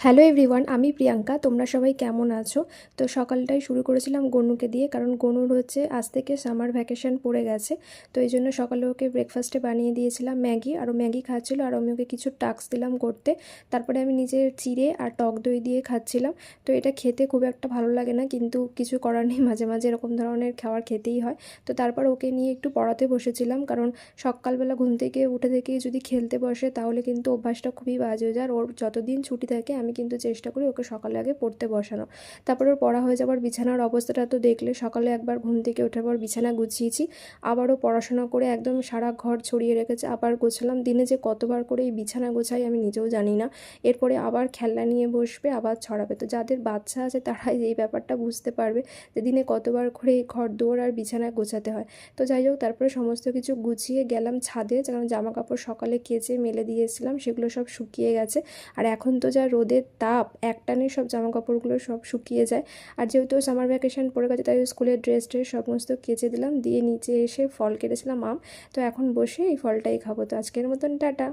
Hello everyone, আমি প্রিয়াঙ্কা। তোমরা সবাই কেমন আছো? তো সকালটাই শুরু করেছিলাম গনুকে দিয়ে, কারণ গনুর হচ্ছে আজ থেকে সামার ভ্যাকেশন পড়ে গেছে। তো এই জন্য সকালে ওকে ব্রেকফাস্টে বানিয়ে দিয়েছিলাম ম্যাগি, আর ও ম্যাগি খাচ্ছিলো, আর আমি ওকে কিছু টাস্ক দিলাম করতে। তারপরে আমি নিজে চিড়ে আর টক দই দিয়ে খাচ্ছিলাম। তো এটা খেতে খুব একটা ভালো লাগে না, কিন্তু কিছু করার নেই, মাঝে মাঝে এরকম ধরনের খাবার খেতেই হয়। তো তারপর ওকে নিয়ে একটু পড়াতে বসেছিলাম, কারণ সকালবেলা ঘুম থেকে উঠে থেকেই যদি খেলতে বসে তাহলে কিন্তু অভ্যাসটা খুবই বাজে হয়ে যায়। আর ওর যতদিন ছুটি থাকে আমি কিন্তু চেষ্টা করি ওকে সকালে আগে পড়তে বসানো। তারপর ওর পড়া হয়ে যাবার বিছানার অবস্থাটা তো দেখলে, সকালে একবার ঘুম থেকে ওঠার পর বিছানা গুছিয়েছি, আবারও পড়াশোনা করে একদম সারা ঘর ছড়িয়ে রেখেছে, আবার গোছালাম। দিনে যে কতবার করে এই বিছানা গোছাই আমি নিজেও জানি না। এরপরে আবার খেলনা নিয়ে বসবে, আবার ছড়াবে। তো যাদের বাচ্চা আছে তারাই এই ব্যাপারটা বুঝতে পারবে যে দিনে কতবার করে এই ঘর দুয়ার আর বিছানা গোছাতে হয়। তো যাই হোক, তারপরে সমস্ত কিছু গুছিয়ে গেলাম ছাদে, যেমন জামা কাপড় সকালে কেচে মেলে দিয়েছিলাম, সেগুলো সব শুকিয়ে গেছে। আর এখন তো যা রোদের তাপ, একটানে সব জামা কাপড়গুলো সব শুকিয়ে যায়। আর যেহেতু সামার ভ্যাকেশন পড়ে গেছে, তাই স্কুলের ড্রেস ট্রেস সমস্ত কেচে দিলাম, দিয়ে নিচে এসে ফল কেটেছিলাম আম। তো এখন বসে এই ফলটাই খাবো। তো আজকের মতন টাটা।